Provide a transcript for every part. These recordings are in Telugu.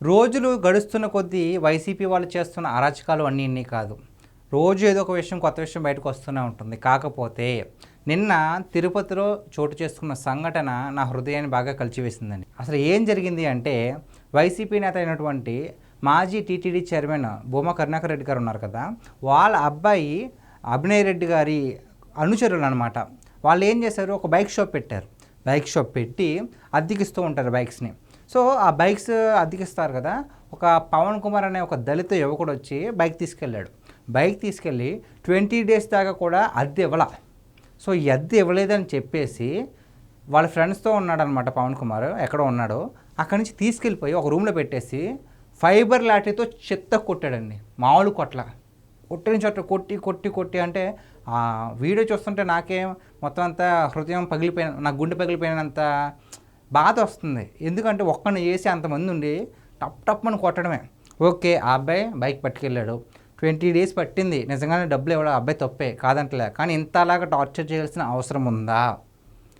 రోజులు గడుస్తున్న కొద్దీ వైసీపీ వాళ్ళు చేస్తున్న అరాచకాలు అన్నీ ఇన్ని కాదు. రోజు ఏదో ఒక విషయం, కొత్త విషయం బయటకు వస్తూనే ఉంటుంది. కాకపోతే నిన్న తిరుపతిలో చోటు చేసుకున్న సంఘటన నా హృదయాన్ని బాగా కలిచివేసిందండి. అసలు ఏం జరిగింది అంటే, వైసీపీ నేత అయినటువంటి మాజీ టీటీడీ చైర్మన్ భూమా కరుణాకర్ రెడ్డి గారు ఉన్నారు కదా, వాళ్ళ అబ్బాయి అభినయ్ రెడ్డి గారి అనుచరులు అనమాట. వాళ్ళు ఏం చేశారు, ఒక బైక్ షాప్ పెట్టారు. బైక్ షాప్ పెట్టి అద్దెకిస్తూ ఉంటారు బైక్స్ని. సో ఆ బైక్స్ అద్దెకిస్తారు కదా, ఒక పవన్ కుమార్ అనే ఒక దళిత యువకుడు వచ్చి బైక్ తీసుకెళ్ళాడు. బైక్ తీసుకెళ్ళి 20 days దాకా కూడా అద్దె ఇవ్వాల. సో ఈ అద్దె ఇవ్వలేదని చెప్పేసి వాళ్ళ ఫ్రెండ్స్తో ఉన్నాడనమాట పవన్ కుమార్, ఎక్కడో ఉన్నాడు. అక్కడి నుంచి తీసుకెళ్ళిపోయి ఒక రూమ్లో పెట్టేసి ఫైబర్ లాఠీతో చెత్త కొట్టాడండి. మామూలు కొట్టిన చోట కొట్టి కొట్టి కొట్టి అంటే ఆ వీడియో చూస్తుంటే నాకేం మొత్తం అంతా హృదయం పగిలిపోయిన, నా గుండె పగిలిపోయినంత బాధ వస్తుంది. ఎందుకంటే ఒక్కడిని చేసి అంతమంది ఉండి టప్ అని కొట్టడమే. ఓకే, ఆ అబ్బాయి బైక్ పట్టుకెళ్ళాడు, 20 days పట్టింది, నిజంగానే డబ్బులు ఇవ్వడం అబ్బాయి తప్పే కాదంటలే. కానీ ఇంతలాగా టార్చర్ చేయాల్సిన అవసరం ఉందా?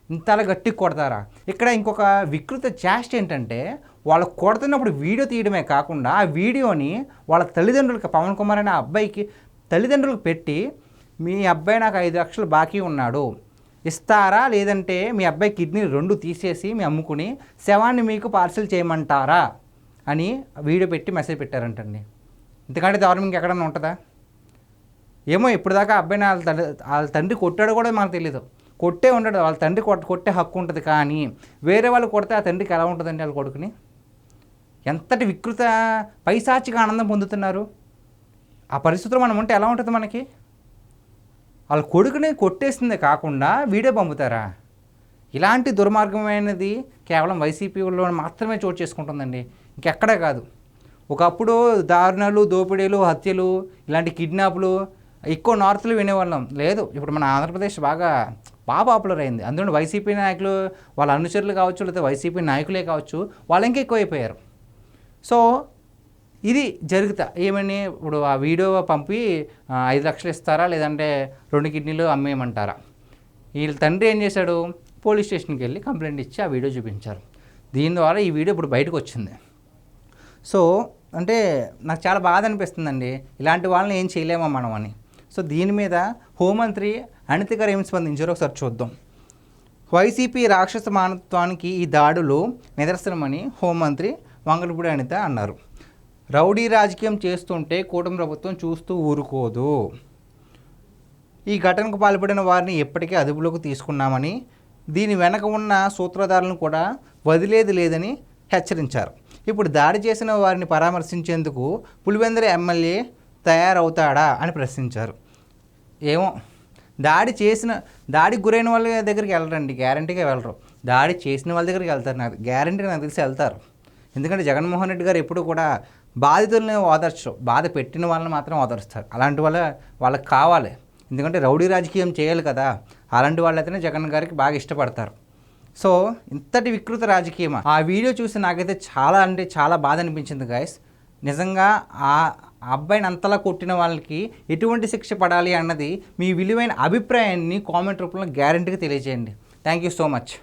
ఇంతలా గట్టిగా కొడతారా? ఇక్కడ ఇంకొక వికృత చేష్ట ఏంటంటే, వాళ్ళు కొడుతున్నప్పుడు వీడియో తీయడమే కాకుండా ఆ వీడియోని వాళ్ళ తల్లిదండ్రులకి, పవన్ కుమార్ అనే అబ్బాయికి తల్లిదండ్రులకు పెట్టి, మీ అబ్బాయి నాకు 5 లక్షలు బాకీ ఉన్నాడు, ఇస్తారా, లేదంటే మీ అబ్బాయి కిడ్నీ 2 తీసేసి మీ అమ్ముకుని శవాన్ని మీకు పార్సిల్ చేయమంటారా అని వీడియో పెట్టి మెసేజ్ పెట్టారంటండి. ఇంతకంటే దారుణం ఇంకెక్కడన్నా ఉంటుందా? ఏమో ఇప్పుడు దాకా అబ్బాయిని వాళ్ళ తండ్రి కొట్టాడు కూడా మనకు తెలియదు. కొట్టే ఉంటాడు, వాళ్ళ తండ్రి కొట్టే హక్కు ఉంటుంది. కానీ వేరే వాళ్ళు కొడితే ఆ తండ్రికి ఎలా ఉంటుందండి వాళ్ళ కొడుకుని? ఎంతటి వికృత పైశాచిక ఆనందం పొందుతున్నారు. ఆ పరిస్థితుల్లో మనం ఉంటే ఎలా ఉంటుంది మనకి? వాళ్ళ కొడుకుని కొట్టేసిందే కాకుండా వీడియో పంపుతారా? ఇలాంటి దుర్మార్గమైనది కేవలం వైసీపీలో మాత్రమే చోటు చేసుకుంటుందండి, ఇంకెక్కడే కాదు. ఒకప్పుడు దారుణాలు, దోపిడీలు, హత్యలు, ఇలాంటి కిడ్నాప్లు ఎక్కువ నార్త్లో వినేవాళ్ళం. లేదు, ఇప్పుడు మన ఆంధ్రప్రదేశ్ బాగా పాపులర్ అయింది. అందులో వైసీపీ నాయకులు, వాళ్ళ అనుచరులు కావచ్చు, లేకపోతే వైసీపీ నాయకులే కావచ్చు, వాళ్ళు ఇంకా ఎక్కువైపోయారు. సో ఇది జరుగుతా ఏమని, ఇప్పుడు ఆ వీడియో పంపి 5 లక్షలు ఇస్తారా, లేదంటే 2 కిడ్నీలు అమ్మేయమంటారా? వీళ్ళ తండ్రి ఏం చేశాడు, పోలీస్ స్టేషన్కి వెళ్ళి కంప్లైంట్ ఇచ్చి ఆ వీడియో చూపించారు. దీని ద్వారా ఈ వీడియో ఇప్పుడు బయటకు వచ్చింది. సో అంటే నాకు చాలా బాధ అనిపిస్తుందండి, ఇలాంటి వాళ్ళని ఏం చేయలేమో మనం అని. సో దీని మీద హోంమంత్రి అనిత గారు ఏమి స్పందించారో ఒకసారి చూద్దాం. వైసీపీ రాక్షస మానవత్వానికి ఈ దాడులు నిదర్శనమని హోంమంత్రి వంగలపూడి అనిత అన్నారు. రౌడీ రాజకీయం చేస్తుంటే కూటమి ప్రభుత్వం చూస్తూ ఊరుకోదు. ఈ ఘటనకు పాల్పడిన వారిని ఎప్పటికీ అదుపులోకి తీసుకున్నామని, దీని వెనక ఉన్న సూత్రధారులను కూడా వదిలేది లేదని హెచ్చరించారు. ఇప్పుడు దాడి చేసిన వారిని పరామర్శించేందుకు పులివెందుల ఎమ్మెల్యే తయారవుతాడా అని ప్రశ్నించారు. ఏమో, దాడికి గురైన వాళ్ళ దగ్గరికి వెళ్ళరండి, గ్యారంటీగా వెళ్ళరు. దాడి చేసిన వాళ్ళ దగ్గరికి వెళ్తారు, గ్యారంటీగా నాకు తెలిసి వెళ్తారు. ఎందుకంటే జగన్మోహన్ రెడ్డి గారు ఎప్పుడు కూడా బాధితుల్ని ఓదార్చరు, బాధ పెట్టిన వాళ్ళని మాత్రం ఓదారుస్తారు. అలాంటి వాళ్ళకి కావాలి, ఎందుకంటే రౌడీ రాజకీయం చేయాలి కదా. అలాంటి వాళ్ళైతేనే జగన్ గారికి బాగా ఇష్టపడతారు. సో ఇంతటి వికృత రాజకీయం, ఆ వీడియో చూసి నాకైతే చాలా అంటే చాలా బాధ అనిపించింది గైస్. నిజంగా ఆ అబ్బాయిని అంతలా కొట్టిన వాళ్ళకి ఎటువంటి శిక్ష పడాలి అన్నది మీ విలువైన అభిప్రాయాన్ని కామెంట్ రూపంలో గ్యారంటీగా తెలియజేయండి. Thank you so much.